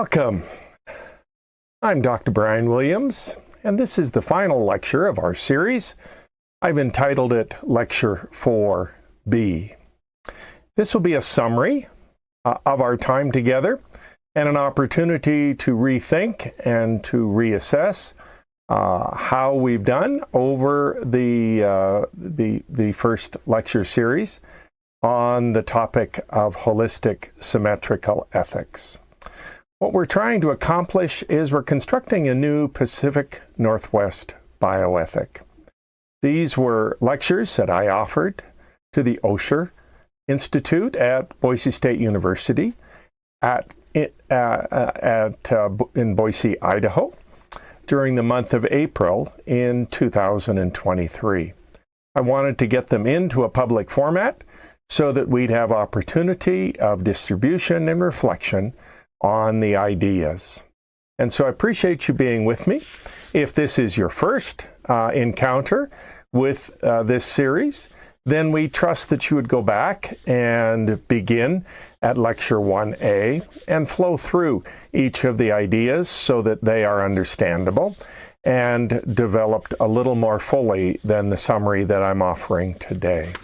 Welcome. I'm Dr. Brian Williams, and this is the final lecture of our series. I've entitled it Lecture 4B. This will be a summary of our time together and an opportunity to rethink and to reassess how we've done over the first lecture series on the topic of holistic symmetrical ethics. What we're trying to accomplish is we're constructing a new Pacific Northwest bioethic. These were lectures that I offered to the Osher Institute at Boise State University in Boise, Idaho, during the month of April in 2023. I wanted to get them into a public format so that we'd have opportunity of distribution and reflection on the ideas. And so I appreciate you being with me. If this is your first encounter with this series, then we trust that you would go back and begin at Lecture 1A and flow through each of the ideas so that they are understandable and developed a little more fully than the summary that I'm offering today.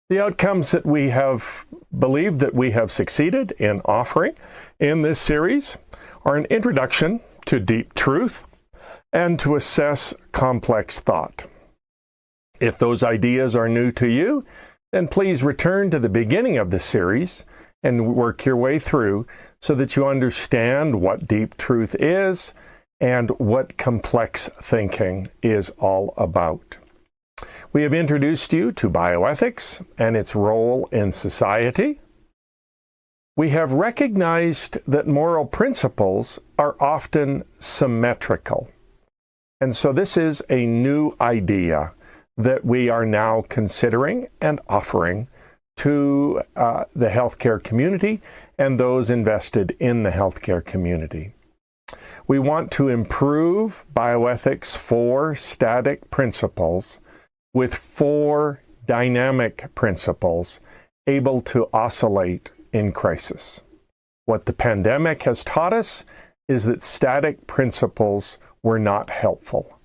The outcomes that we have believed that we have succeeded in offering in this series are an introduction to deep truth and to assess complex thought. If those ideas are new to you, then please return to the beginning of the series and work your way through so that you understand what deep truth is and what complex thinking is all about. We have introduced you to bioethics and its role in society. We have recognized that moral principles are often symmetrical. And so this is a new idea that we are now considering and offering to the healthcare community and those invested in the healthcare community. We want to improve bioethics for static principles with 4 dynamic principles able to oscillate in crisis. What the pandemic has taught us is that static principles were not helpful.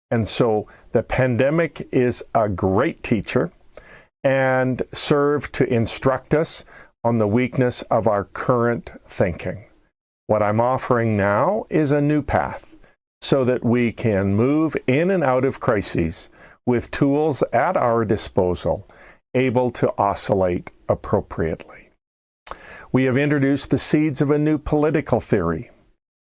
And so the pandemic is a great teacher and served to instruct us on the weakness of our current thinking. What I'm offering now is a new path so that we can move in and out of crises with tools at our disposal, able to oscillate appropriately. We have introduced the seeds of a new political theory.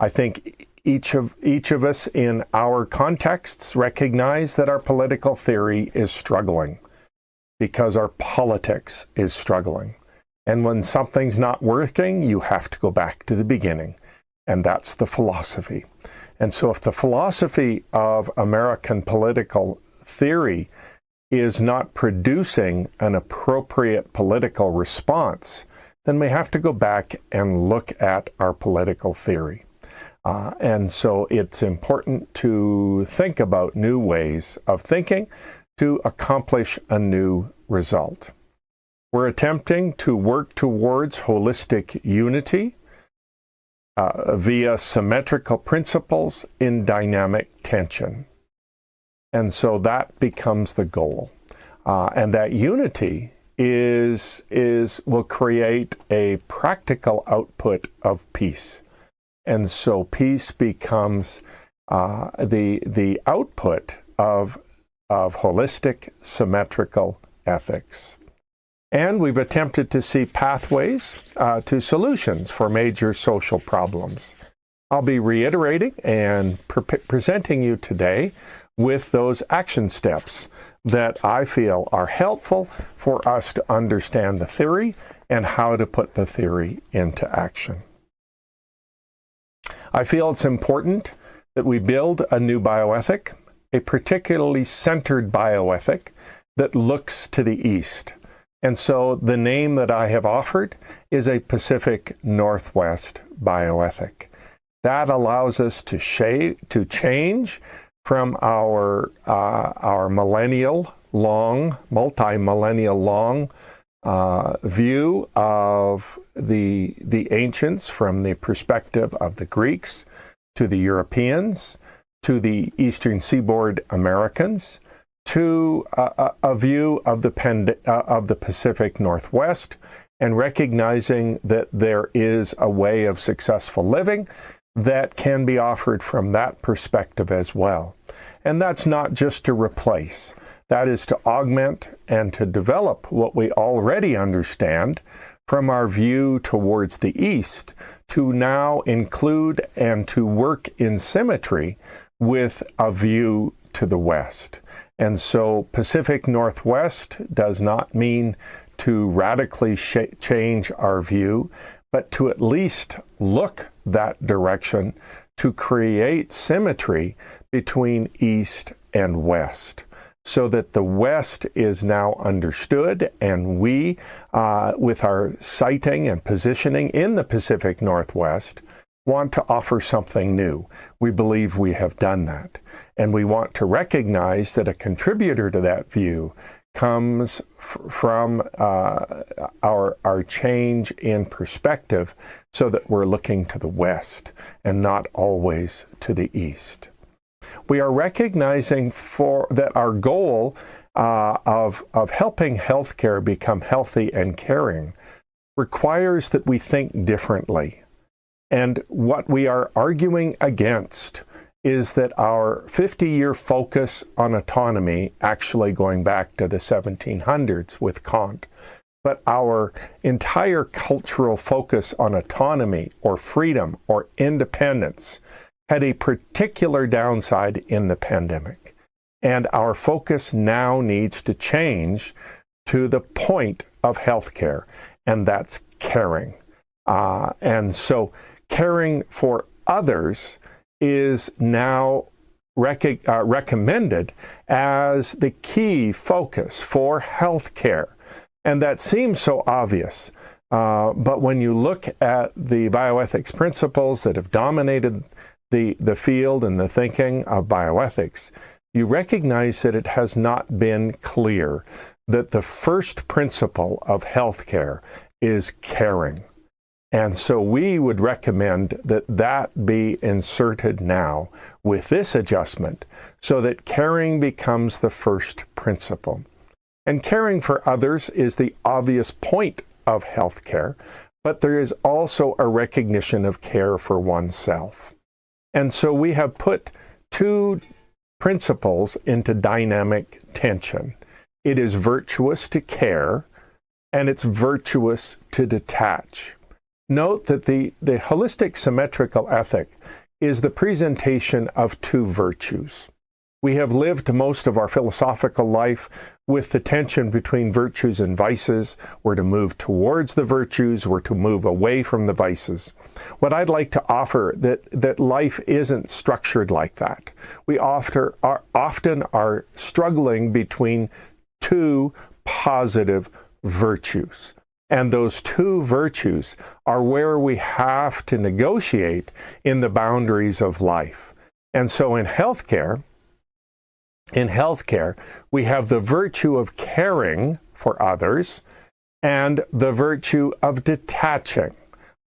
I think each of us in our contexts recognize that our political theory is struggling because our politics is struggling. And when something's not working, you have to go back to the beginning, and that's the philosophy. And so if the philosophy of American political theory is not producing an appropriate political response, then we have to go back and look at our political theory. And so it's important to think about new ways of thinking to accomplish a new result. We're attempting to work towards holistic unity via symmetrical principles in dynamic tension. And so that becomes the goal. And that unity will create a practical output of peace. And so peace becomes the output of holistic symmetrical ethics. And we've attempted to see pathways to solutions for major social problems. I'll be reiterating and presenting you today with those action steps that I feel are helpful for us to understand the theory and how to put the theory into action. I feel it's important that we build a new bioethic, a particularly centered bioethic that looks to the east. And so the name that I have offered is a Pacific Northwest bioethic. That allows us to change from our multi-millennial long view of the ancients from the perspective of the Greeks to the Europeans to the Eastern Seaboard Americans to a view of the Pacific Northwest, and recognizing that there is a way of successful living that can be offered from that perspective as well. And that's not just to replace, that is to augment and to develop what we already understand from our view towards the East, to now include and to work in symmetry with a view to the West. And so Pacific Northwest does not mean to radically change our view, but to at least look that direction to create symmetry between East and West, so that the West is now understood, and we, with our sighting and positioning in the Pacific Northwest, want to offer something new. We believe we have done that, and we want to recognize that a contributor to that view comes from our change in perspective, so that we're looking to the West and not always to the East. We are recognizing that our goal of helping healthcare become healthy and caring requires that we think differently. And what we are arguing against is that our 50-year focus on autonomy, actually going back to the 1700s with Kant, but our entire cultural focus on autonomy or freedom or independence had a particular downside in the pandemic. And our focus now needs to change to the point of healthcare, and that's caring. And so caring for others is now recommended as the key focus for healthcare. And that seems so obvious. But when you look at the bioethics principles that have dominated the field and the thinking of bioethics, you recognize that it has not been clear that the first principle of healthcare is caring. And so we would recommend that that be inserted now with this adjustment, so that caring becomes the first principle. And caring for others is the obvious point of healthcare, but there is also a recognition of care for oneself. And so we have put two principles into dynamic tension. It is virtuous to care, and it's virtuous to detach. Note that the holistic symmetrical ethic is the presentation of two virtues. We have lived most of our philosophical life with the tension between virtues and vices. We're to move towards the virtues, we're to move away from the vices. What I'd like to offer that life isn't structured like that. We often are struggling between two positive virtues. And those two virtues are where we have to negotiate in the boundaries of life. And so in healthcare, we have the virtue of caring for others and the virtue of detaching,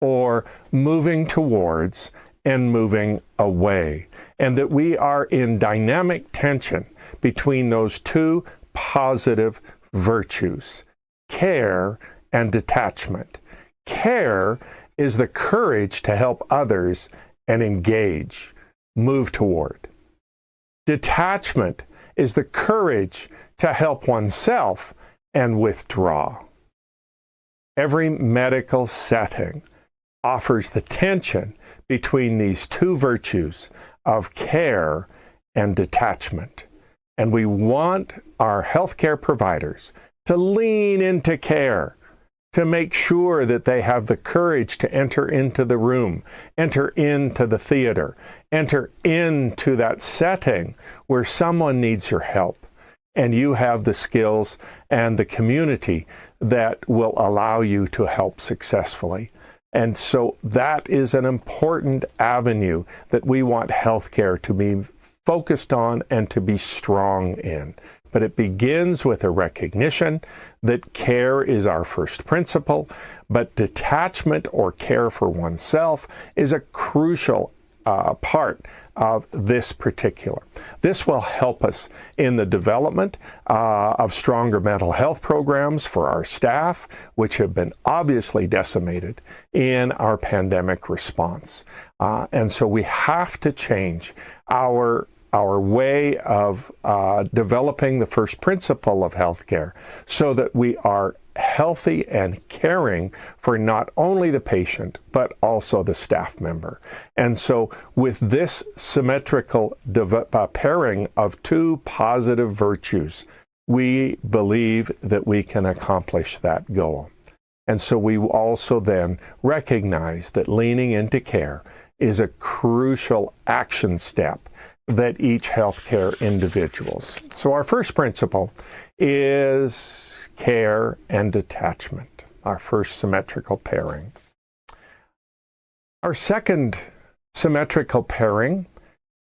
or moving towards and moving away. And that we are in dynamic tension between those two positive virtues, care and detachment. Care is the courage to help others and engage, move toward. Detachment is the courage to help oneself and withdraw. Every medical setting offers the tension between these two virtues of care and detachment. And we want our healthcare providers to lean into care, to make sure that they have the courage to enter into the room, enter into the theater, enter into that setting where someone needs your help, and you have the skills and the community that will allow you to help successfully. And so that is an important avenue that we want healthcare to be focused on and to be strong in, but it begins with a recognition that care is our first principle, but detachment or care for oneself is a crucial part of this particular. This will help us in the development of stronger mental health programs for our staff, which have been obviously decimated in our pandemic response. And so we have to change our way of developing the first principle of healthcare so that we are healthy and caring for not only the patient, but also the staff member. And so with this symmetrical pairing of two positive virtues, we believe that we can accomplish that goal. And so we also then recognize that leaning into care is a crucial action step that each healthcare individuals. So our first principle is care and detachment, our first symmetrical pairing. Our second symmetrical pairing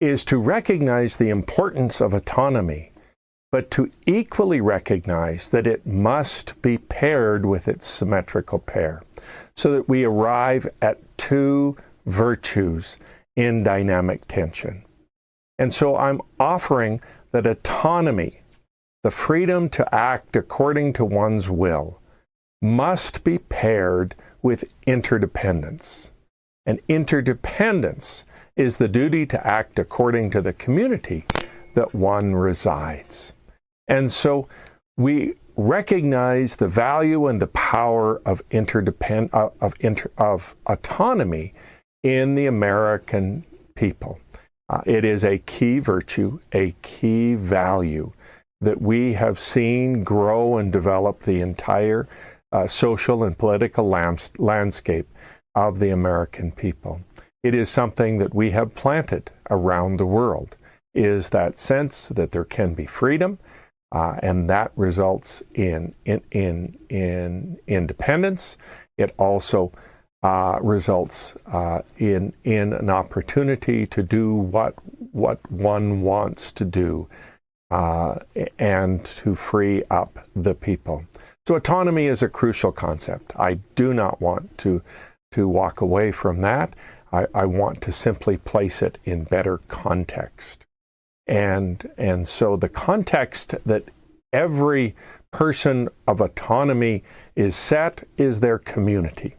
is to recognize the importance of autonomy, but to equally recognize that it must be paired with its symmetrical pair, so that we arrive at two virtues in dynamic tension. And so I'm offering that autonomy, the freedom to act according to one's will, must be paired with interdependence. And interdependence is the duty to act according to the community that one resides. And so we recognize the value and the power of autonomy in the American people. It is a key virtue, a key value that we have seen grow and develop the entire social and political landscape of the American people. It is something that we have planted around the world, is that sense that there can be freedom, and that results in independence. It also results in an opportunity to do what one wants to do, and to free up the people. So autonomy is a crucial concept. I do not want to walk away from that. I want to simply place it in better context. And so the context that every person of autonomy is set is their community.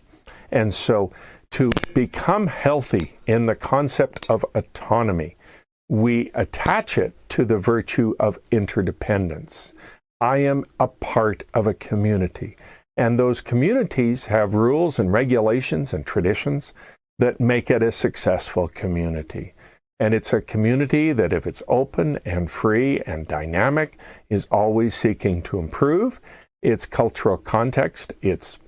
And so to become healthy in the concept of autonomy, we attach it to the virtue of interdependence. I am a part of a community, and those communities have rules and regulations and traditions that make it a successful community. And it's a community that, if it's open and free and dynamic, is always seeking to improve its cultural context, its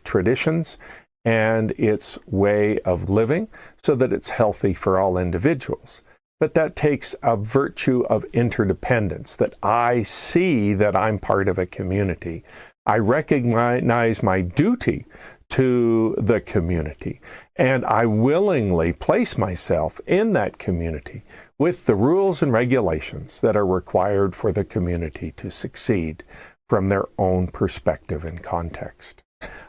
traditions, and its way of living, so that it's healthy for all individuals. But that takes a virtue of interdependence, that I see that I'm part of a community. I recognize my duty to the community, and I willingly place myself in that community with the rules and regulations that are required for the community to succeed from their own perspective and context.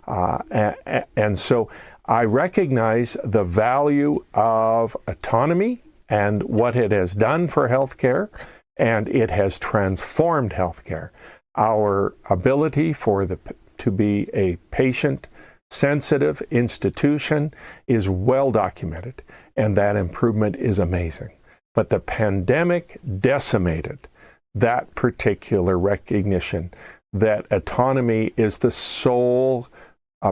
And so I recognize the value of autonomy and what it has done for healthcare, and it has transformed healthcare. Our ability to be a patient-sensitive institution is well documented, and that improvement is amazing. But the pandemic decimated that particular recognition that autonomy is the sole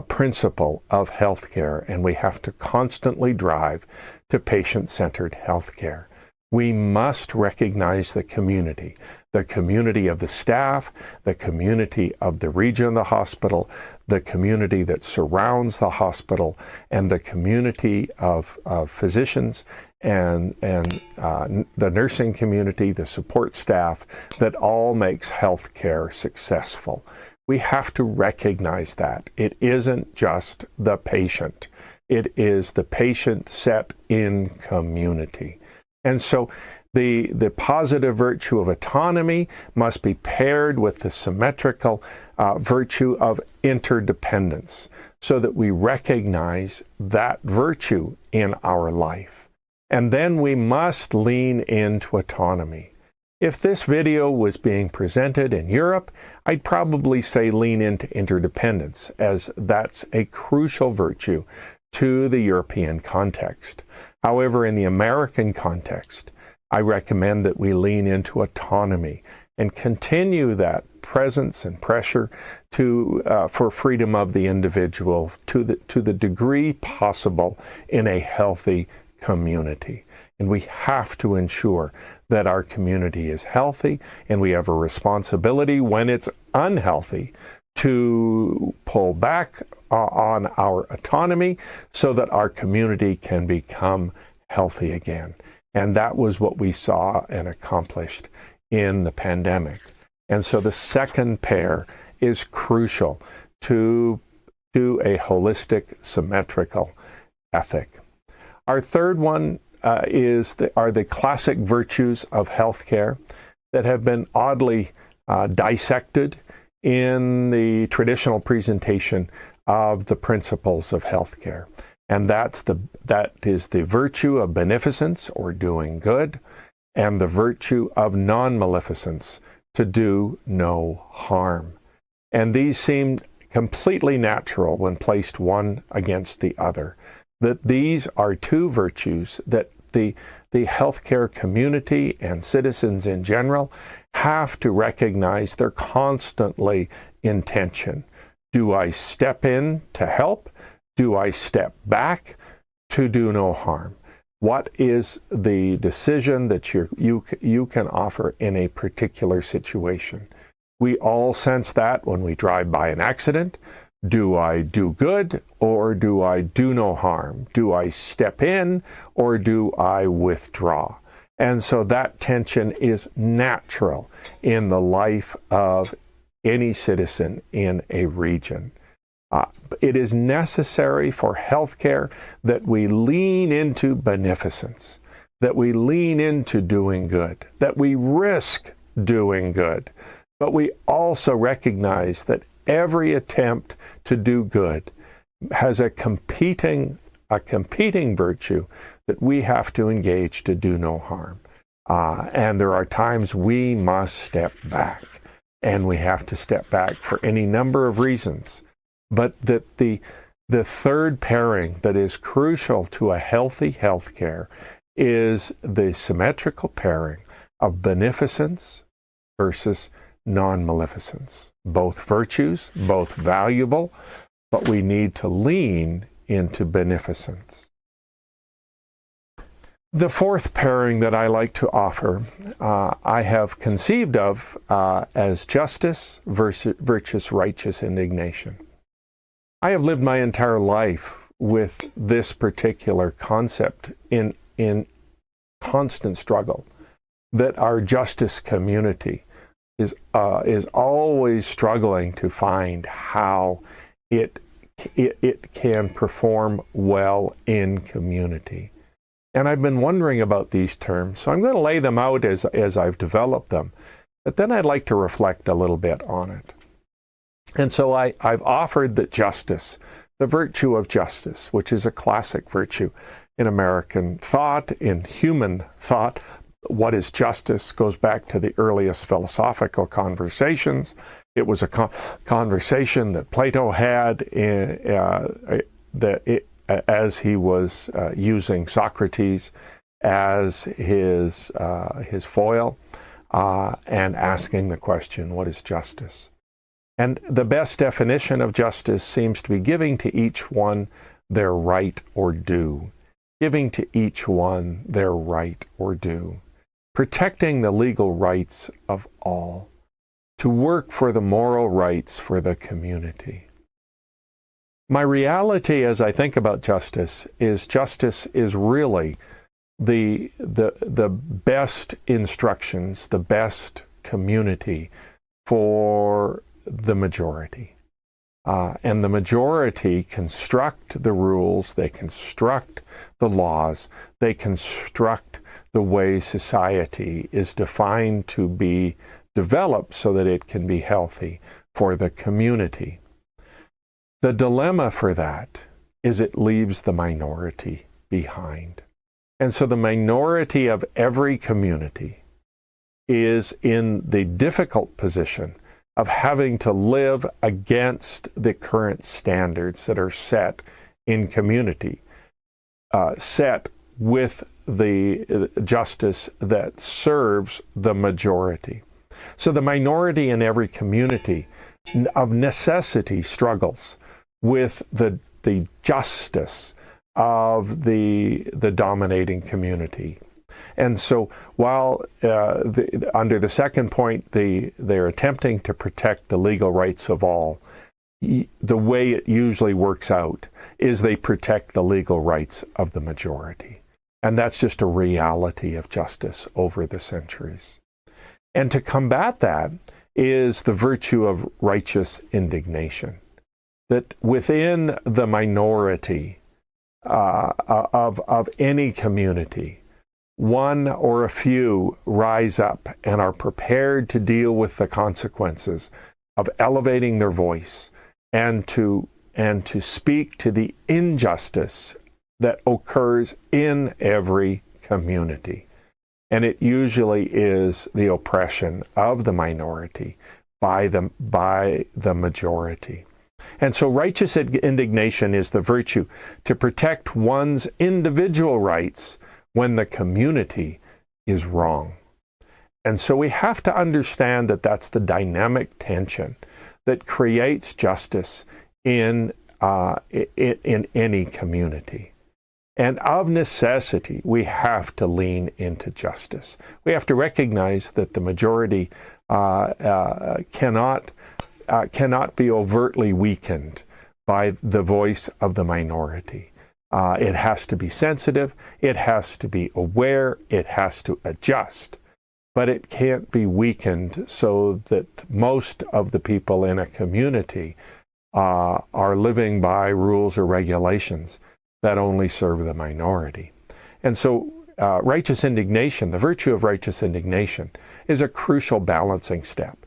principle of healthcare, and we have to constantly drive to patient-centered healthcare. We must recognize the community of the staff, the community of the region of the hospital, the community that surrounds the hospital, and the community of physicians and the nursing community, the support staff, that all makes healthcare successful. We have to recognize that. It isn't just the patient. It is the patient set in community. And so The positive virtue of autonomy must be paired with the symmetrical virtue of interdependence, so that we recognize that virtue in our life. And then we must lean into autonomy. If this video was being presented in Europe, I'd probably say lean into interdependence, as that's a crucial virtue to the European context. However, in the American context, I recommend that we lean into autonomy and continue that presence and pressure for freedom of the individual to the degree possible in a healthy community. And we have to ensure that our community is healthy, and we have a responsibility when it's unhealthy to pull back on our autonomy so that our community can become healthy again. And that was what we saw and accomplished in the pandemic. And so the second pair is crucial to a holistic, symmetrical ethic. Our third one are the classic virtues of healthcare that have been oddly dissected in the traditional presentation of the principles of healthcare. And that is the virtue of beneficence, or doing good, and the virtue of non-maleficence, to do no harm. And these seem completely natural when placed one against the other, that these are two virtues that the healthcare community and citizens in general have to recognize. They're constantly in tension. Do I step in to help? Do I step back to do no harm? What is the decision that you can offer in a particular situation? We all sense that when we drive by an accident. Do I do good, or do I do no harm? Do I step in, or do I withdraw? And so that tension is natural in the life of any citizen in a region. It is necessary for healthcare that we lean into beneficence, that we lean into doing good, that we risk doing good, but we also recognize that every attempt to do good has a competing virtue that we have to engage to do no harm. And there are times we must step back, and we have to step back for any number of reasons. But that the third pairing that is crucial to a healthy healthcare is the symmetrical pairing of beneficence versus non-maleficence. Both virtues, both valuable, but we need to lean into beneficence. The fourth pairing that I like to offer, I have conceived of as justice versus righteous indignation. I have lived my entire life with this particular concept in constant struggle, that our justice community is always struggling to find how it can perform well in community. And I've been wondering about these terms, so I'm going to lay them out as I've developed them. But then I'd like to reflect a little bit on it. And so I've offered that justice, the virtue of justice, which is a classic virtue in American thought, in human thought. What is justice goes back to the earliest philosophical conversations. It was a conversation that Plato had as he was using Socrates as his foil, and asking the question, what is justice? And the best definition of justice seems to be giving to each one their right or due. Giving to each one their right or due. Protecting the legal rights of all. To work for the moral rights for the community. My reality as I think about justice is really the best instructions, the best community for the majority. And the majority construct the rules, they construct the laws, they construct the way society is defined to be developed so that it can be healthy for the community. The dilemma for that is it leaves the minority behind. And so the minority of every community is in the difficult position of having to live against the current standards that are set in community, set with the justice that serves the majority. So the minority in every community of necessity struggles with the justice of the dominating community. And so while under the second point, they're attempting to protect the legal rights of all, the way it usually works out is they protect the legal rights of the majority. And that's just a reality of justice over the centuries. And to combat that is the virtue of righteous indignation, that within the minority of any community, one or a few rise up and are prepared to deal with the consequences of elevating their voice and to speak to the injustice that occurs in every community. And it usually is the oppression of the minority by the majority. And so righteous indignation is the virtue to protect one's individual rights when the community is wrong. And so we have to understand that that's the dynamic tension that creates justice in any community. And of necessity, we have to lean into justice. We have to recognize that the majority cannot be overtly weakened by the voice of the minority. It has to be sensitive, it has to be aware, it has to adjust, but it can't be weakened so that most of the people in a community are living by rules or regulations that only serve the minority. And so righteous indignation, the virtue of righteous indignation, is a crucial balancing step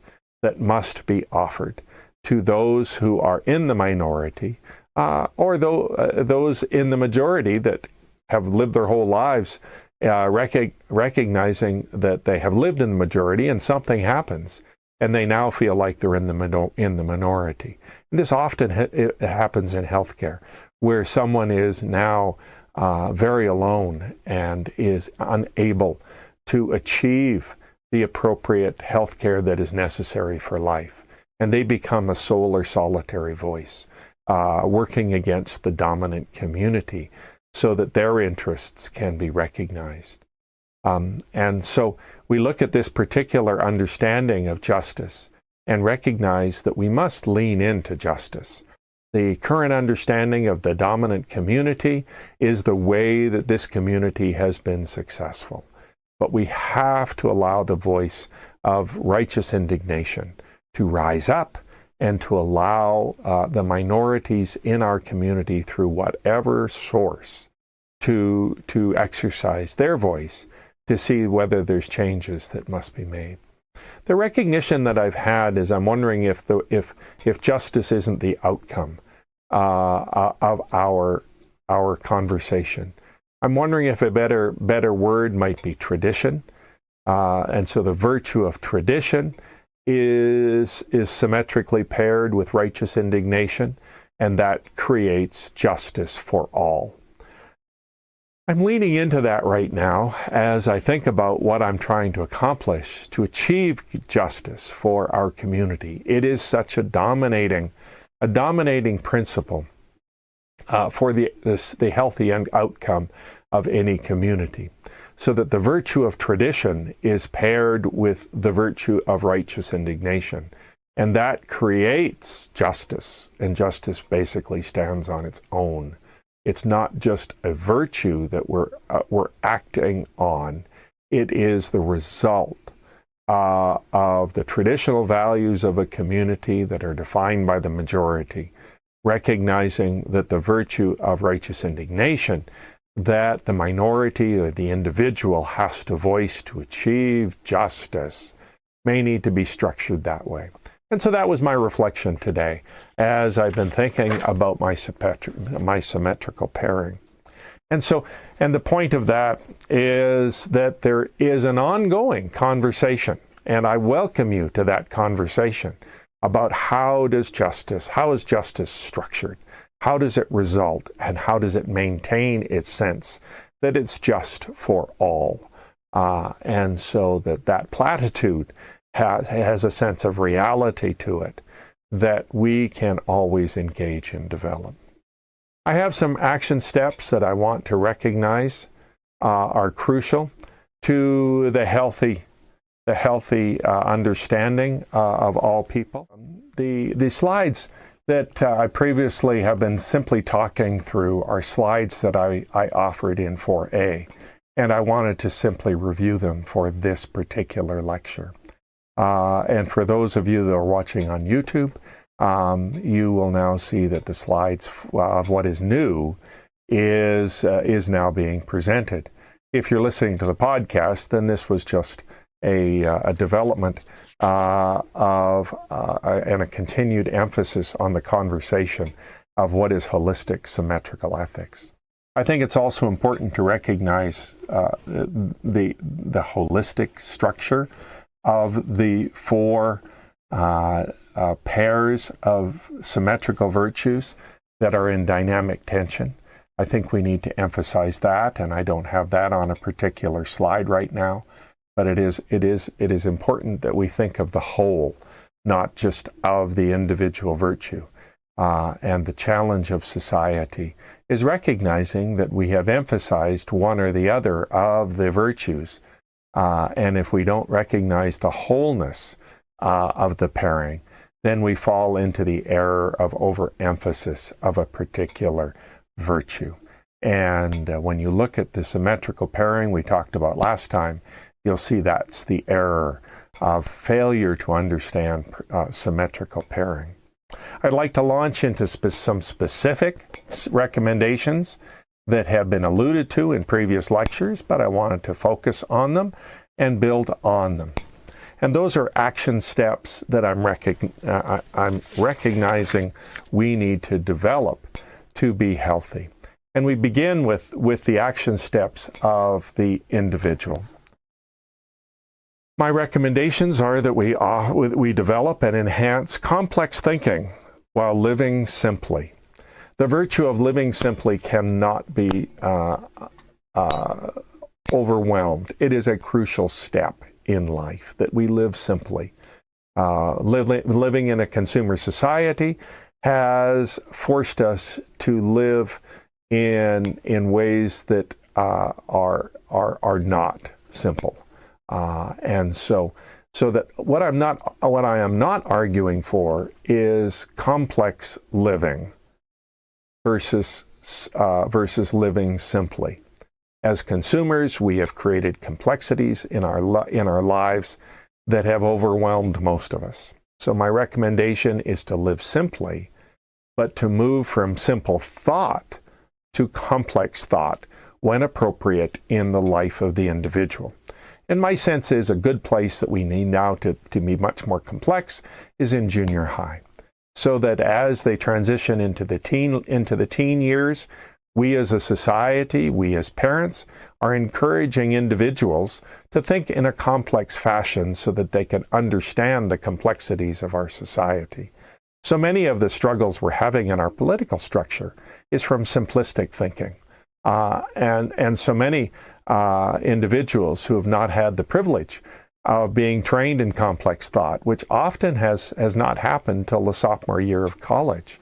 that must be offered to those who are in the minority, or those in the majority that have lived their whole lives recognizing that they have lived in the majority and something happens and they now feel like they're in the minority. And this often happens in healthcare, where someone is now very alone and is unable to achieve the appropriate health care that is necessary for life. And they become a sole or solitary voice, working against the dominant community so that their interests can be recognized. And so we look at this particular understanding of justice and recognize that we must lean into justice. The current understanding of the dominant community is the way that this community has been successful. But we have to allow the voice of righteous indignation to rise up and to allow the minorities in our community, through whatever source, to exercise their voice to see whether there's changes that must be made. The recognition that I've had is I'm wondering if justice isn't the outcome of our conversation. I'm wondering if a better word might be tradition. And so the virtue of tradition is symmetrically paired with righteous indignation, and that creates justice for all. I'm leaning into that right now as I think about what I'm trying to accomplish to achieve justice for our community. It is such a dominating principle for the healthy outcome of any community, so that the virtue of tradition is paired with the virtue of righteous indignation, and that creates justice. And justice basically stands on its own. It's not just a virtue that we're acting on. It is the result of the traditional values of a community that are defined by the majority, recognizing that the virtue of righteous indignation that the minority or the individual has to voice to achieve justice may need to be structured that way. And so that was my reflection today as I've been thinking about my symmetrical pairing. And the point of that is that there is an ongoing conversation, and I welcome you to that conversation about how is justice structured? How does it result, and how does it maintain its sense that it's just for all? And so that platitude has a sense of reality to it that we can always engage and develop. I have some action steps that I want to recognize are crucial to the healthy understanding of all people. The slides that I previously have been simply talking through are slides that I offered in 4A, and I wanted to simply review them for this particular lecture. And for those of you that are watching on YouTube, you will now see that the slides of what is new is now being presented. If you're listening to the podcast, then this was just a development and a continued emphasis on the conversation of what is holistic symmetrical ethics. I think it's also important to recognize the holistic structure of the four pairs of symmetrical virtues that are in dynamic tension. I think we need to emphasize that, and I don't have that on a particular slide right now, but it is important that we think of the whole, not just of the individual virtue. And the challenge of society is recognizing that we have emphasized one or the other of the virtues, and if we don't recognize the wholeness of the pairing, then we fall into the error of overemphasis of a particular virtue. And when you look at the symmetrical pairing we talked about last time, you'll see that's the error of failure to understand symmetrical pairing. I'd like to launch into some specific recommendations that have been alluded to in previous lectures, but I wanted to focus on them and build on them. And those are action steps that I'm recognizing we need to develop to be healthy. And we begin with the action steps of the individual. My recommendations are that we develop and enhance complex thinking while living simply. The virtue of living simply cannot be overwhelmed. It is a crucial step in life that we live simply. Living in a consumer society has forced us to live in ways that are not simple. And so that what I am not arguing for is complex living versus living simply. As consumers, we have created complexities in our lives that have overwhelmed most of us. So my recommendation is to live simply, but to move from simple thought to complex thought when appropriate in the life of the individual. And my sense is a good place that we need now to be much more complex is in junior high. So that as they transition into the teen years, we as a society, we as parents, are encouraging individuals to think in a complex fashion so that they can understand the complexities of our society. So many of the struggles we're having in our political structure is from simplistic thinking. And so many individuals who have not had the privilege of being trained in complex thought, which often has not happened till the sophomore year of college.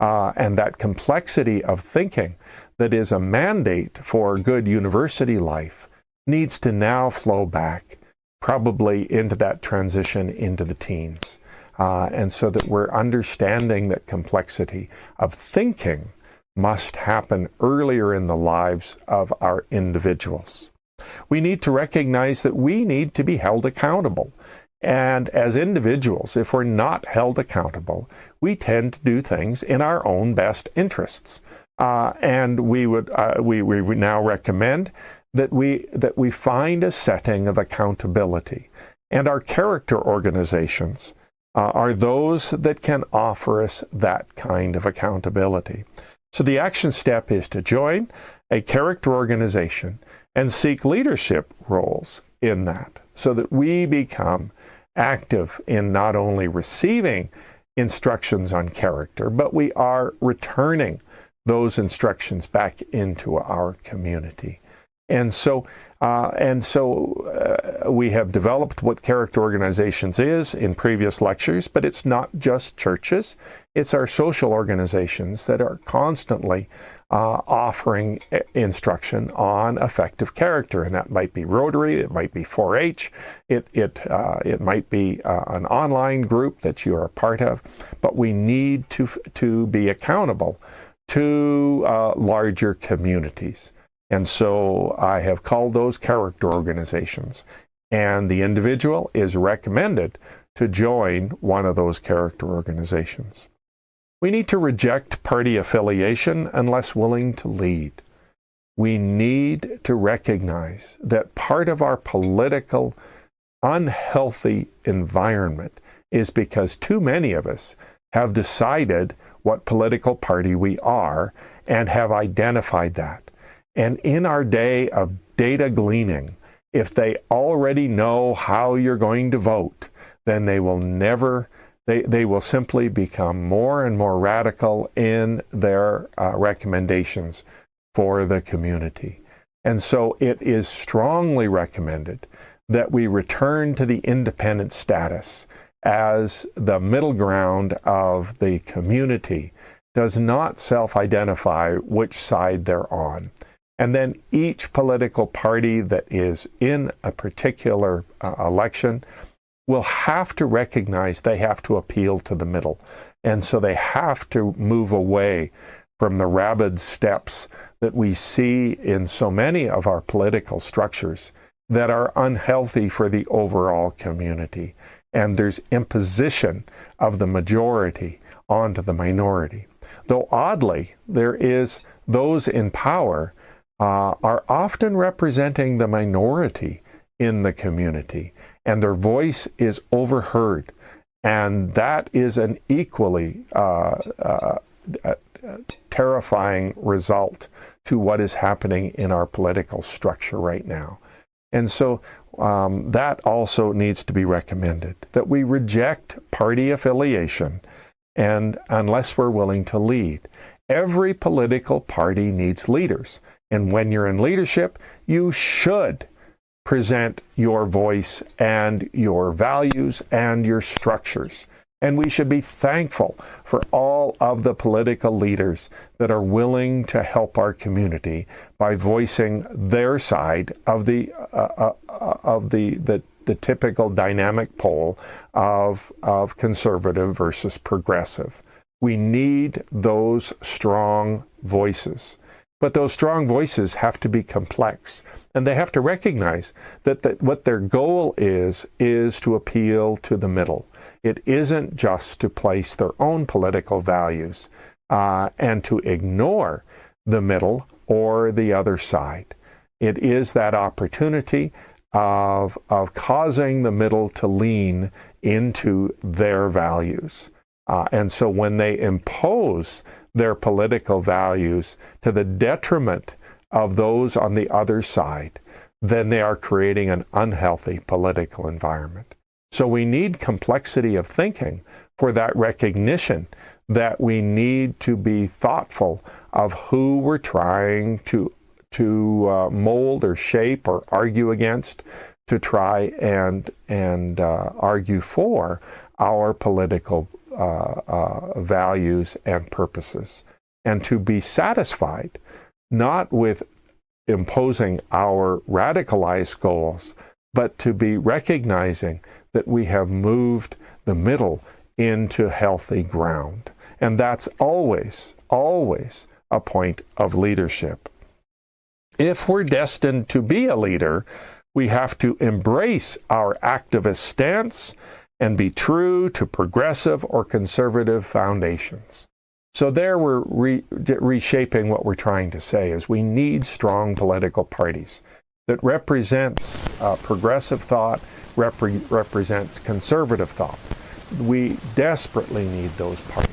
And that complexity of thinking that is a mandate for good university life needs to now flow back, probably into that transition into the teens. And so that we're understanding that complexity of thinking must happen earlier in the lives of our individuals. we need to recognize that we need to be held accountable. And as individuals, if we're not held accountable, we tend to do things in our own best interests. And we now recommend that we find a setting of accountability. And our character organizations are those that can offer us that kind of accountability. So the action step is to join a character organization and seek leadership roles in that, so that we become active in not only receiving instructions on character, but we are returning those instructions back into our community. And so we have developed what character organizations is in previous lectures, but it's not just churches. It's our social organizations that are constantly offering instruction on effective character, and that might be Rotary, it might be 4-H, it might be an online group that you are a part of, but we need to be accountable to larger communities. And so I have called those character organizations, and the individual is recommended to join one of those character organizations. We need to reject party affiliation unless willing to lead. We need to recognize that part of our political unhealthy environment is because too many of us have decided what political party we are and have identified that. And in our day of data gleaning, if they already know how you're going to vote, then they will never, they will simply become more and more radical in their recommendations for the community. And so it is strongly recommended that we return to the independent status as the middle ground of the community does not self-identify which side they're on. And then each political party that is in a particular election will have to recognize they have to appeal to the middle. And so they have to move away from the rabid steps that we see in so many of our political structures that are unhealthy for the overall community. And there's imposition of the majority onto the minority. Though oddly, there is those in power are often representing the minority in the community, and their voice is overheard. And that is an equally terrifying result to what is happening in our political structure right now. And so that also needs to be recommended, that we reject party affiliation and unless we're willing to lead. Every political party needs leaders. And when you're in leadership, you should present your voice and your values and your structures. And we should be thankful for all of the political leaders that are willing to help our community by voicing their side of the typical dynamic pole of conservative versus progressive. We need those strong voices. But those strong voices have to be complex, and they have to recognize that what their goal is to appeal to the middle. It isn't just to place their own political values and to ignore the middle or the other side. It is that opportunity of causing the middle to lean into their values. And so when they impose their political values to the detriment of those on the other side, then they are creating an unhealthy political environment. So we need complexity of thinking for that recognition that we need to be thoughtful of who we're trying to mold or shape or argue against, to try and argue for our political values and purposes, and to be satisfied not with imposing our radicalized goals, but to be recognizing that we have moved the middle into healthy ground. And that's always, always a point of leadership. If we're destined to be a leader, we have to embrace our activist stance and be true to progressive or conservative foundations. So there we're reshaping what we're trying to say is we need strong political parties that represents progressive thought, represents conservative thought. We desperately need those parties,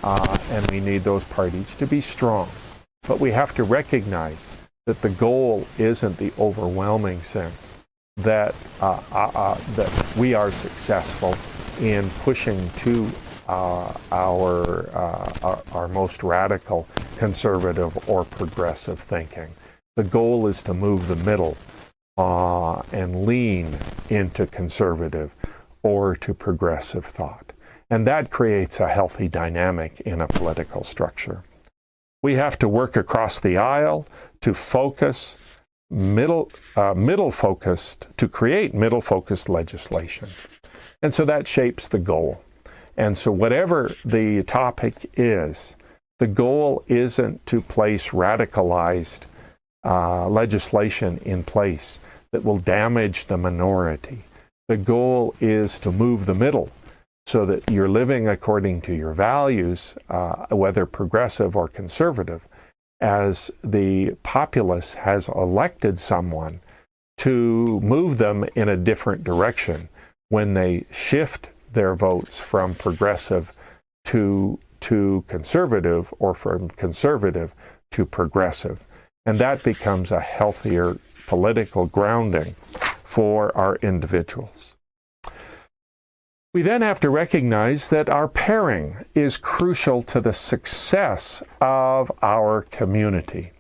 and we need those parties to be strong. But we have to recognize that the goal isn't the overwhelming sense that that we are successful in pushing to our most radical conservative or progressive thinking. The goal is to move the middle and lean into conservative or to progressive thought. And that creates a healthy dynamic in a political structure. We have to work across the aisle to focus middle-focused, to create middle-focused legislation. And so that shapes the goal. And so whatever the topic is, the goal isn't to place radicalized legislation in place that will damage the minority. The goal is to move the middle so that you're living according to your values, whether progressive or conservative, as the populace has elected someone to move them in a different direction when they shift their votes from progressive to conservative or from conservative to progressive. And that becomes a healthier political grounding for our individuals. We then have to recognize that our pairing is crucial to the success of our community.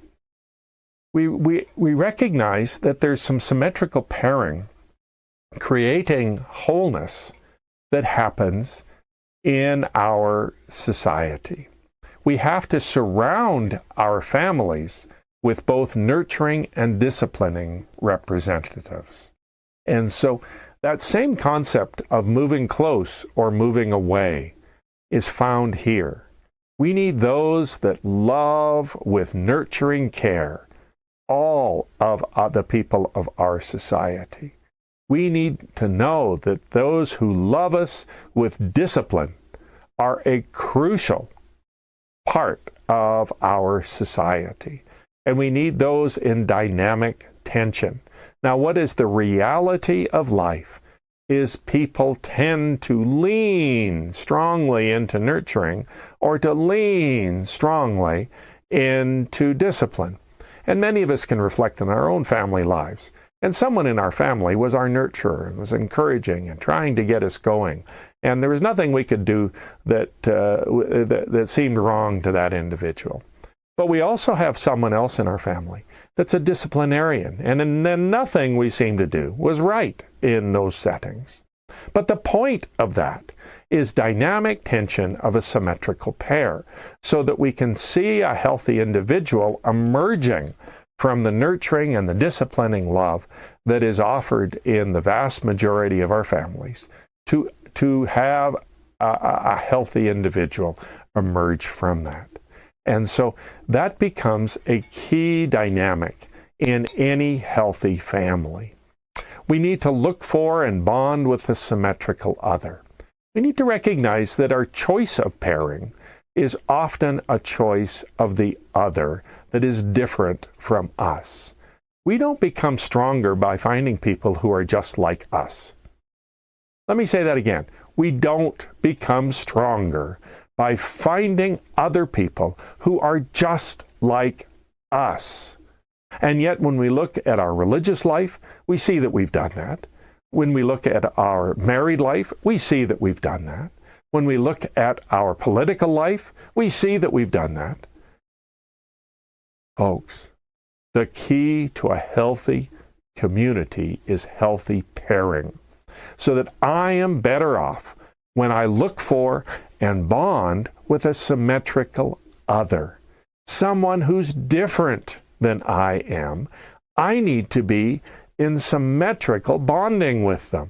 We recognize that there's some symmetrical pairing creating wholeness that happens in our society. We have to surround our families with both nurturing and disciplining representatives. And so that same concept of moving close or moving away is found here. We need those that love with nurturing care all of the people of our society. We need to know that those who love us with discipline are a crucial part of our society. And we need those in dynamic tension. Now, what is the reality of life is people tend to lean strongly into nurturing or to lean strongly into discipline. And many of us can reflect on our own family lives. And someone in our family was our nurturer and was encouraging and trying to get us going. And there was nothing we could do that seemed wrong to that individual. But we also have someone else in our family that's a disciplinarian, and then nothing we seem to do was right in those settings. But the point of that is dynamic tension of a symmetrical pair, so that we can see a healthy individual emerging from the nurturing and the disciplining love that is offered in the vast majority of our families, to have a healthy individual emerge from that. And so that becomes a key dynamic in any healthy family. We need to look for and bond with a symmetrical other. We need to recognize that our choice of pairing is often a choice of the other that is different from us. We don't become stronger by finding people who are just like us. Let me say that again. We don't become stronger by finding other people who are just like us. And yet when we look at our religious life, we see that we've done that. When we look at our married life, we see that we've done that. When we look at our political life, we see that we've done that. Folks, the key to a healthy community is healthy pairing, so that I am better off when I look for and bond with a symmetrical other, someone who's different than I am. I need to be in symmetrical bonding with them,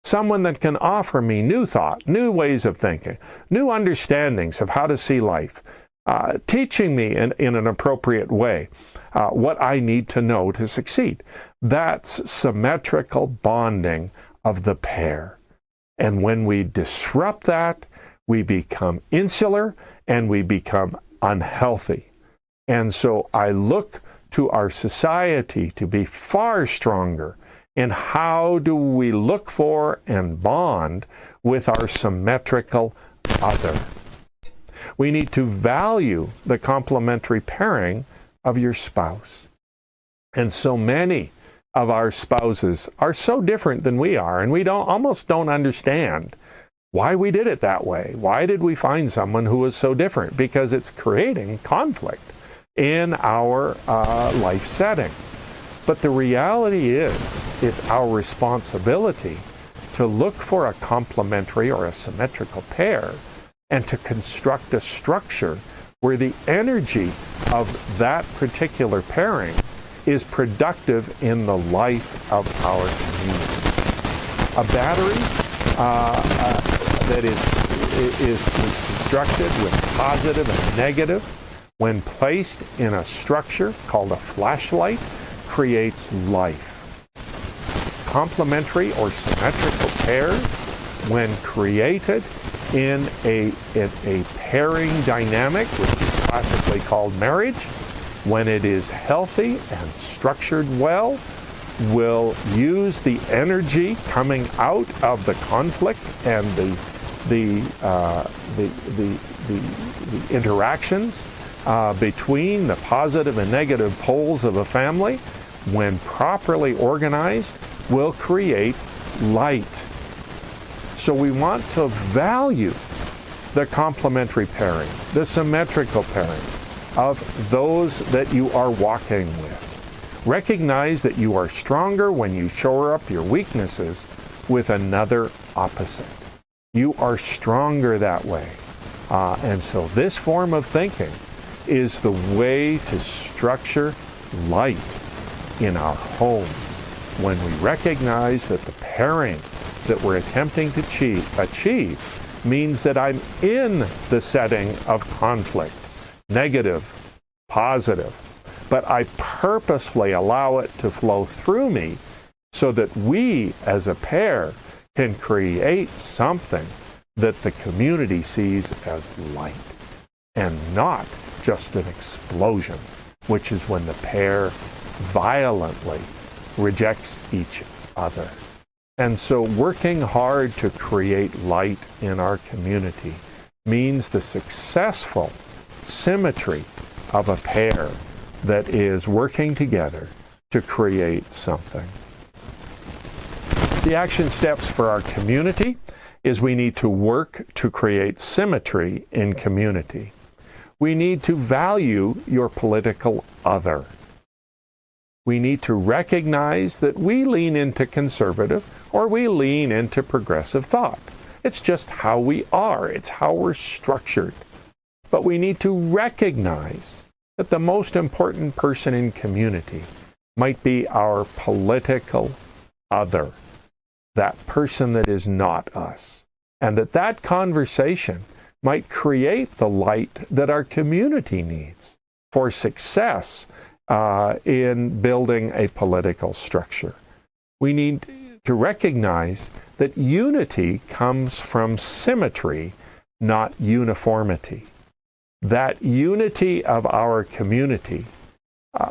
someone that can offer me new thought, new ways of thinking, new understandings of how to see life, teaching me in an appropriate way what I need to know to succeed. That's symmetrical bonding of the pair. And when we disrupt that, we become insular and we become unhealthy. And so I look to our society to be far stronger in how do we look for and bond with our symmetrical other. We need to value the complementary pairing of your spouse. And so many of our spouses are so different than we are, and we almost don't understand why we did it that way. Why did we find someone who was so different? Because it's creating conflict in our life setting. But the reality is, it's our responsibility to look for a complementary or a symmetrical pair and to construct a structure where the energy of that particular pairing is productive in the life of our community. A battery that is constructed with positive and negative, when placed in a structure called a flashlight, creates life. Complementary or symmetrical pairs, when created in a pairing dynamic, which is classically called marriage, when it is healthy and structured well, will use the energy coming out of the conflict and the interactions between the positive and negative poles of a family, when properly organized, will create light. So we want to value the complementary pairing, the symmetrical pairing of those that you are walking with. Recognize that you are stronger when you shore up your weaknesses with another opposite. You are stronger that way. And so this form of thinking is the way to structure light in our homes, when we recognize that the pairing that we're attempting to achieve means that I'm in the setting of conflict, negative, positive, but I purposefully allow it to flow through me so that we as a pair can create something that the community sees as light and not just an explosion, which is when the pair violently rejects each other. And so working hard to create light in our community means the successful symmetry of a pair that is working together to create something. The action steps for our community is we need to work to create symmetry in community. We need to value your political other. We need to recognize that we lean into conservative or we lean into progressive thought. It's just how we are. It's how we're structured. But we need to recognize that the most important person in community might be our political other, that person that is not us, and that conversation might create the light that our community needs for success in building a political structure. We need to recognize that unity comes from symmetry, not uniformity. That unity of our community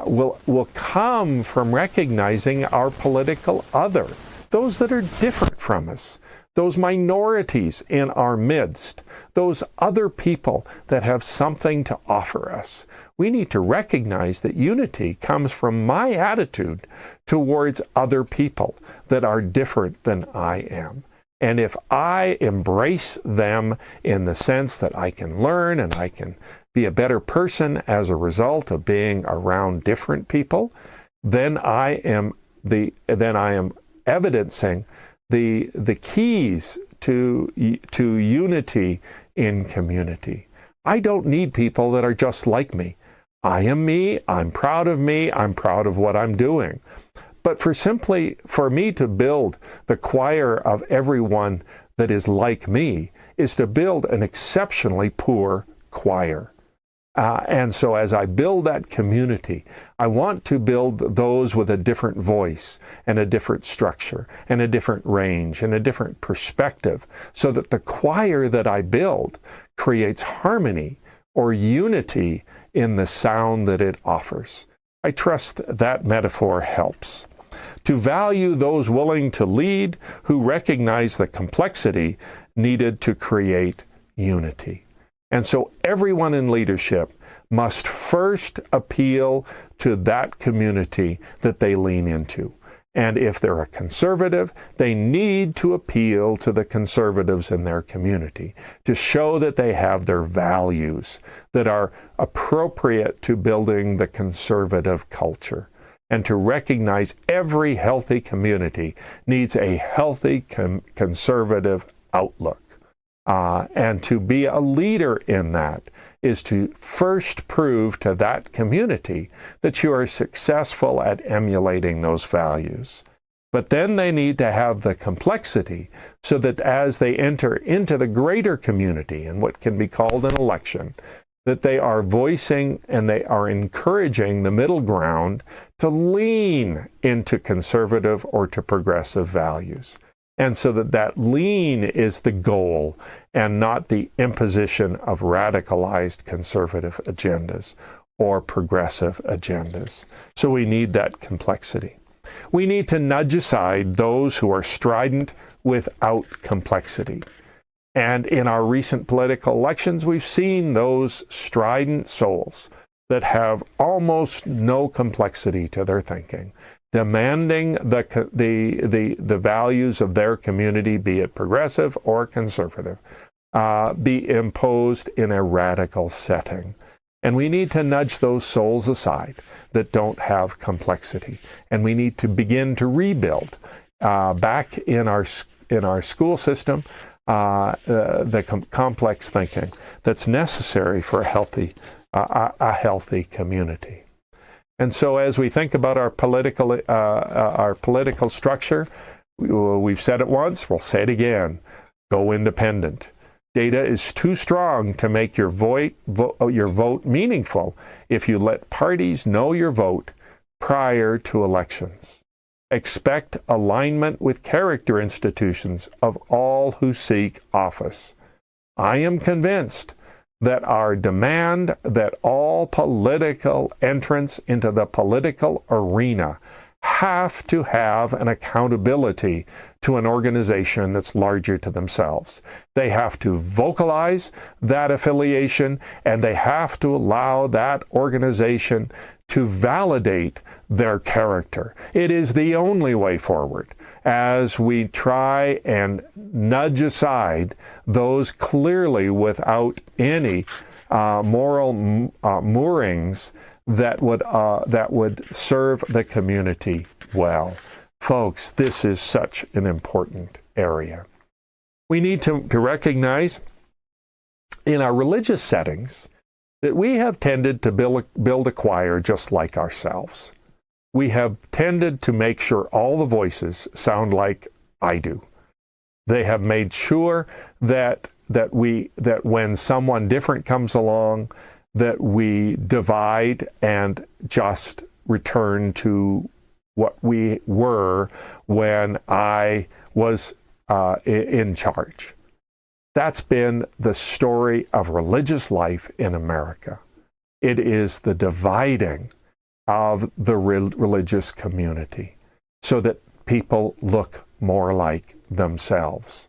will come from recognizing our political other, those that are different from us, those minorities in our midst, those other people that have something to offer us. We need to recognize that unity comes from my attitude towards other people that are different than I am. And if I embrace them in the sense that I can learn and I can be a better person as a result of being around different people, then I am evidencing the keys to unity in community. I don't need people that are just like me. I am me, I'm proud of me, I'm proud of what I'm doing. But for me to build the choir of everyone that is like me is to build an exceptionally poor choir. And so as I build that community, I want to build those with a different voice and a different structure and a different range and a different perspective, so that the choir that I build creates harmony or unity in the sound that it offers. I trust that metaphor helps. To value those willing to lead who recognize the complexity needed to create unity. And so everyone in leadership must first appeal to that community that they lean into. And if they're a conservative, they need to appeal to the conservatives in their community to show that they have their values that are appropriate to building the conservative culture. And to recognize every healthy community needs a healthy conservative outlook. And to be a leader in that is to first prove to that community that you are successful at emulating those values. But then they need to have the complexity so that as they enter into the greater community in what can be called an election, that they are voicing and they are encouraging the middle ground to lean into conservative or to progressive values. And so that lean is the goal and not the imposition of radicalized conservative agendas or progressive agendas. So we need that complexity. We need to nudge aside those who are strident without complexity. And in our recent political elections, we've seen those strident souls that have almost no complexity to their thinking, demanding the values of their community, be it progressive or conservative, be imposed in a radical setting. And we need to nudge those souls aside that don't have complexity. And we need to begin to rebuild back in our school system the complex thinking that's necessary for a healthy community. And so as we think about our political structure, we've said it once, we'll say it again: go independent. Data is too strong to make your vote meaningful if you let parties know your vote prior to elections. Expect alignment with character institutions of all who seek office. I am convinced that our demand that all political entrants into the political arena have to have an accountability to an organization that's larger to themselves. They have to vocalize that affiliation, and they have to allow that organization to validate their character. It is the only way forward as we try and nudge aside those clearly without any moral moorings that would serve the community well. Folks, this is such an important area. We need to recognize in our religious settings that we have tended to build a choir just like ourselves. We have tended to make sure all the voices sound like I do. They have made sure that when someone different comes along, that we divide and just return to what we were when I was in charge. That's been the story of religious life in America. It is the dividing of the religious community so that people look more like themselves.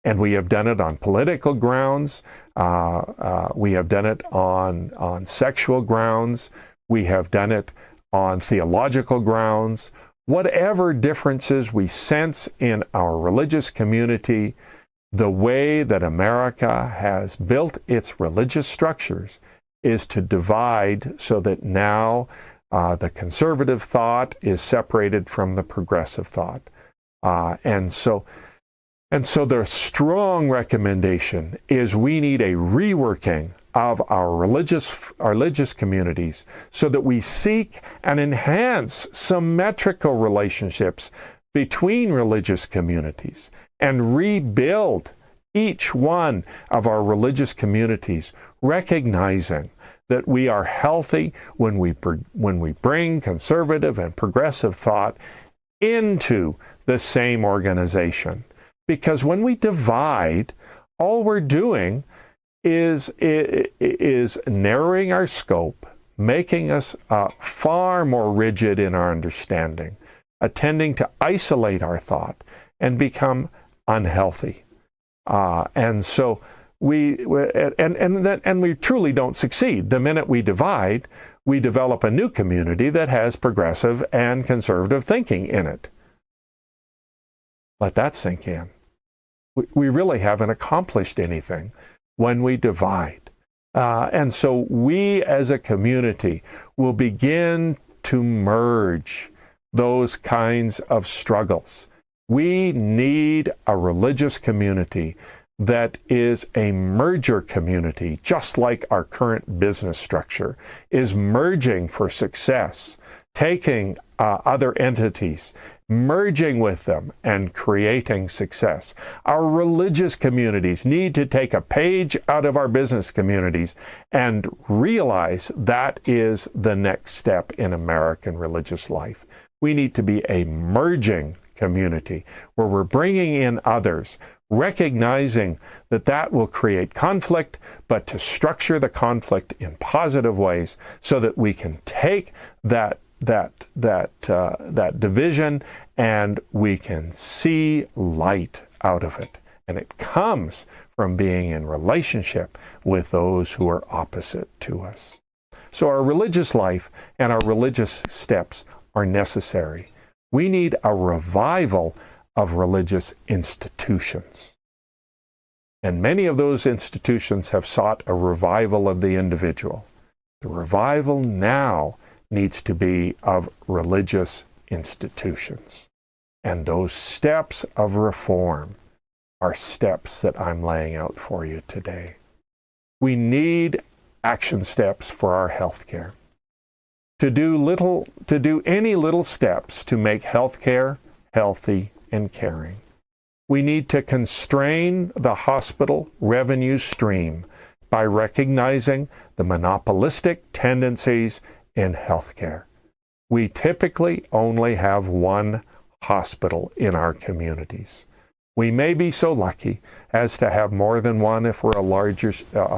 And we have done it on political grounds. We have done it on sexual grounds. We have done it on theological grounds. Whatever differences we sense in our religious community, the way that America has built its religious structures is to divide so that now the conservative thought is separated from the progressive thought. And so the strong recommendation is we need a reworking of our religious communities so that we seek and enhance symmetrical relationships between religious communities and rebuild each one of our religious communities, recognizing that we are healthy when we bring conservative and progressive thought into the same organization. Because when we divide, all we're doing is narrowing our scope, making us far more rigid in our understanding, tending to isolate our thought and become unhealthy. And so we truly don't succeed. The minute we divide, we develop a new community that has progressive and conservative thinking in it. Let that sink in. We really haven't accomplished anything when we divide. And so we as a community will begin to merge those kinds of struggles. We need a religious community that is a merger community, just like our current business structure is merging for success, taking other entities, merging with them and creating success. Our religious communities need to take a page out of our business communities and realize that is the next step in American religious life. We need to be a merging community where we're bringing in others, recognizing that that will create conflict, but to structure the conflict in positive ways so that we can take that division and we can see light out of it. And it comes from being in relationship with those who are opposite to us. So our religious life and our religious steps are necessary. We need a revival of religious institutions. And many of those institutions have sought a revival of the individual. The revival now needs to be of religious institutions. And those steps of reform are steps that I'm laying out for you today. We need action steps for our healthcare. To do any little steps to make healthcare healthy and caring. We need to constrain the hospital revenue stream by recognizing the monopolistic tendencies in healthcare. We typically only have one hospital in our communities. We may be so lucky as to have more than one if we're a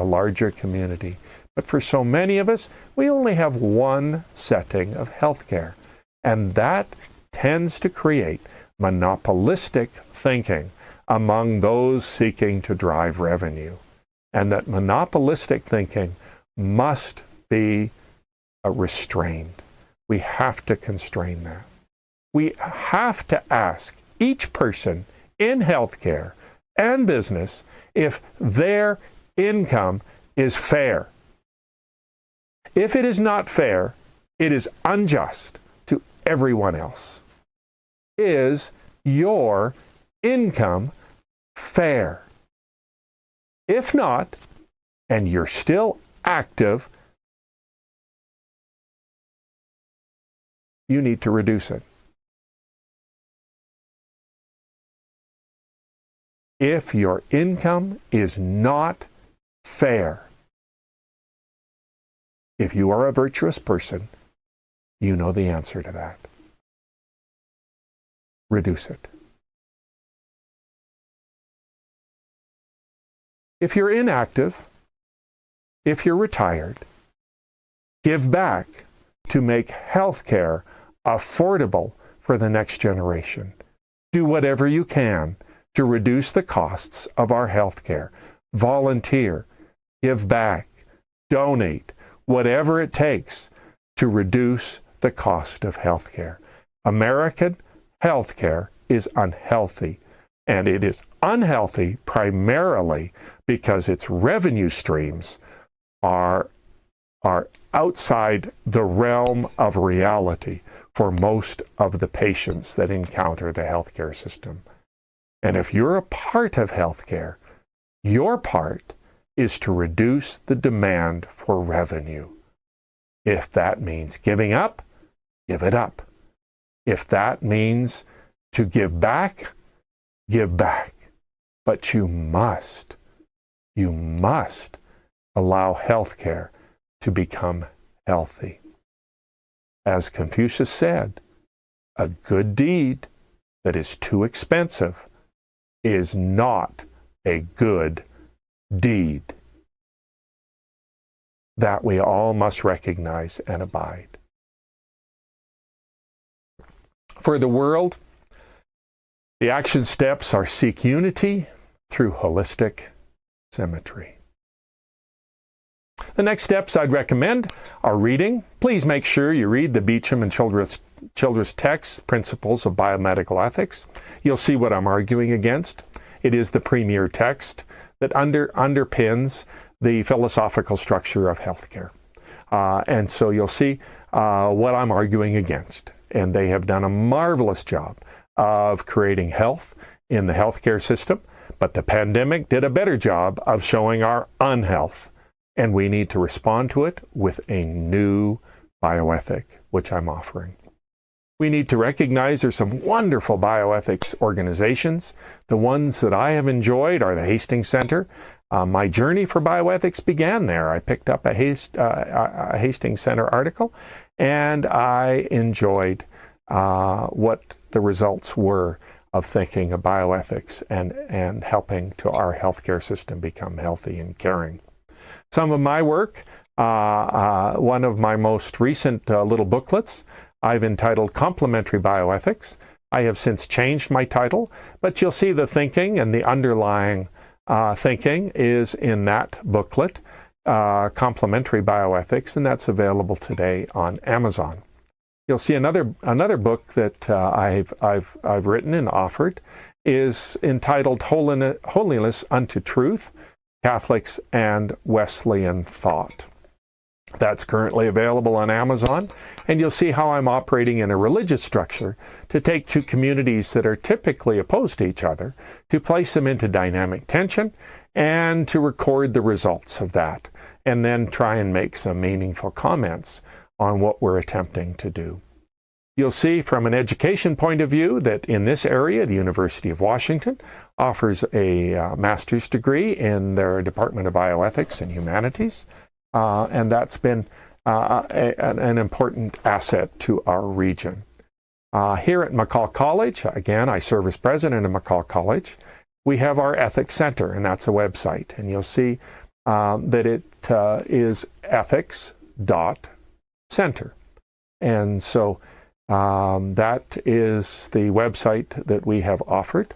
larger community. But for so many of us, we only have one setting of healthcare. And that tends to create monopolistic thinking among those seeking to drive revenue. And that monopolistic thinking must be restrained. We have to constrain that. We have to ask each person in healthcare and business if their income is fair. If it is not fair, it is unjust to everyone else. Is your income fair? If not, and you're still active, you need to reduce it. If your income is not fair, if you are a virtuous person, you know the answer to that. Reduce it. If you're inactive, if you're retired, give back to make healthcare affordable for the next generation. Do whatever you can to reduce the costs of our healthcare. Volunteer, give back, donate, whatever it takes to reduce the cost of healthcare. American healthcare is unhealthy, and it is unhealthy primarily because its revenue streams are outside the realm of reality for most of the patients that encounter the healthcare system. And if you're a part of healthcare, your part is to reduce the demand for revenue. If that means giving up, give it up. If that means to give back, give back. But you must allow healthcare to become healthy. As Confucius said, a good deed that is too expensive is not a good deed. That we all must recognize and abide. For the world, the action steps are seek unity through holistic symmetry. The next steps I'd recommend are reading. Please make sure you read the Beecham and Childress text, Principles of Biomedical Ethics. You'll see what I'm arguing against. It is the premier text that underpins the philosophical structure of healthcare. And so you'll see what I'm arguing against. And they have done a marvelous job of creating health in the healthcare system, but the pandemic did a better job of showing our unhealth. And we need to respond to it with a new bioethic, which I'm offering. We need to recognize there's some wonderful bioethics organizations. The ones that I have enjoyed are the Hastings Center. My journey for bioethics began there. I picked up a Hastings Center article, and I enjoyed what the results were of thinking of bioethics and helping to our healthcare system become healthy and caring. Some of my work, one of my most recent little booklets, I've entitled Complementary Bioethics. I have since changed my title, but you'll see the thinking and the underlying thinking is in that booklet, Complementary Bioethics, and that's available today on Amazon. You'll see another book that I've written and offered is entitled Holiness unto Truth, Catholics and Wesleyan Thought. That's currently available on Amazon, and you'll see how I'm operating in a religious structure to take two communities that are typically opposed to each other, to place them into dynamic tension, and to record the results of that, and then try and make some meaningful comments on what we're attempting to do. You'll see from an education point of view that in this area, the University of Washington offers a master's degree in their Department of Bioethics and Humanities, and that's been an important asset to our region. Here at McCall College, again, I serve as president of McCall College, we have our Ethics Center, and that's a website, and you'll see that it is ethics.center. And so that is the website that we have offered,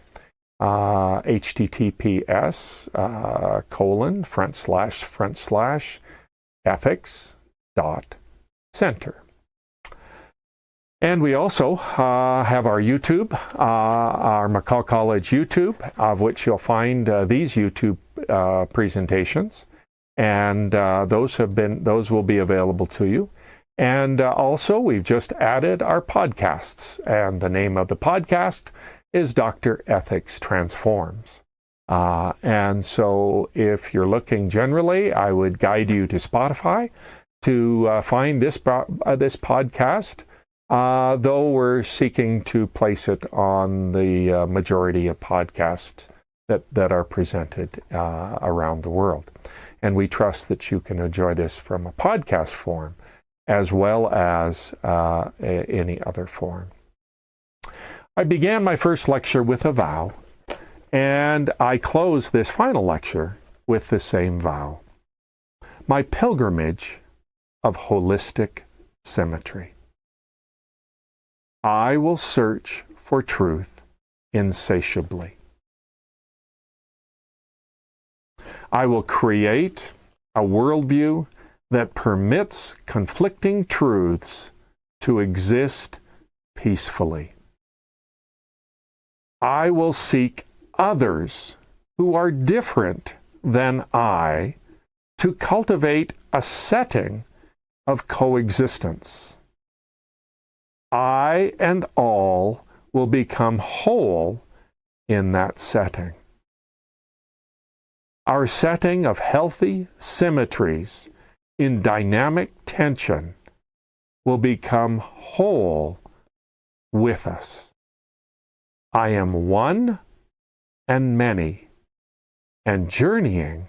https://ethics.center. And we also have our YouTube, our McCall College YouTube, of which you'll find these YouTube presentations, and those will be available to you. And also, we've just added our podcasts, and the name of the podcast is Dr. Ethics Transforms. And so if you're looking generally, I would guide you to Spotify to find this podcast, though we're seeking to place it on the majority of podcasts that are presented around the world. And we trust that you can enjoy this from a podcast form as well as any other form. I began my first lecture with a vow, and I close this final lecture with the same vow. My pilgrimage of holistic symmetry. I will search for truth insatiably. I will create a worldview that permits conflicting truths to exist peacefully. I will seek others who are different than I to cultivate a setting of coexistence. I and all will become whole in that setting. Our setting of healthy symmetries in dynamic tension will become whole with us. I am one and many, and journeying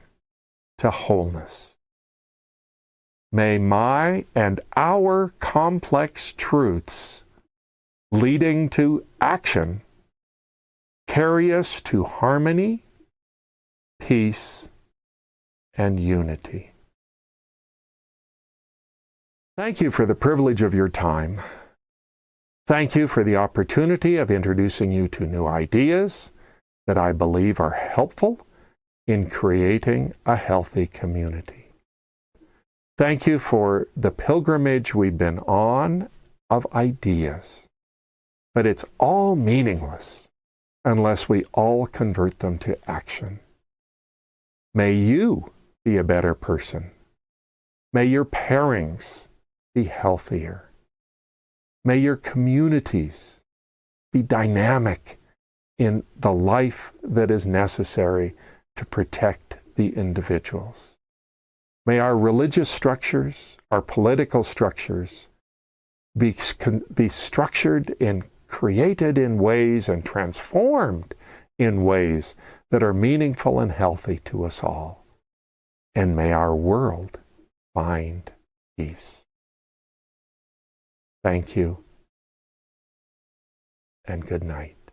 to wholeness. May my and our complex truths leading to action carry us to harmony, peace, and unity. Thank you for the privilege of your time. Thank you for the opportunity of introducing you to new ideas that I believe are helpful in creating a healthy community. Thank you for the pilgrimage we've been on of ideas, but it's all meaningless unless we all convert them to action. May you be a better person. May your pairings be healthier. May your communities be dynamic in the life that is necessary to protect the individuals. May our religious structures, our political structures be structured and created in ways and transformed in ways that are meaningful and healthy to us all. And may our world find peace. Thank you, and good night.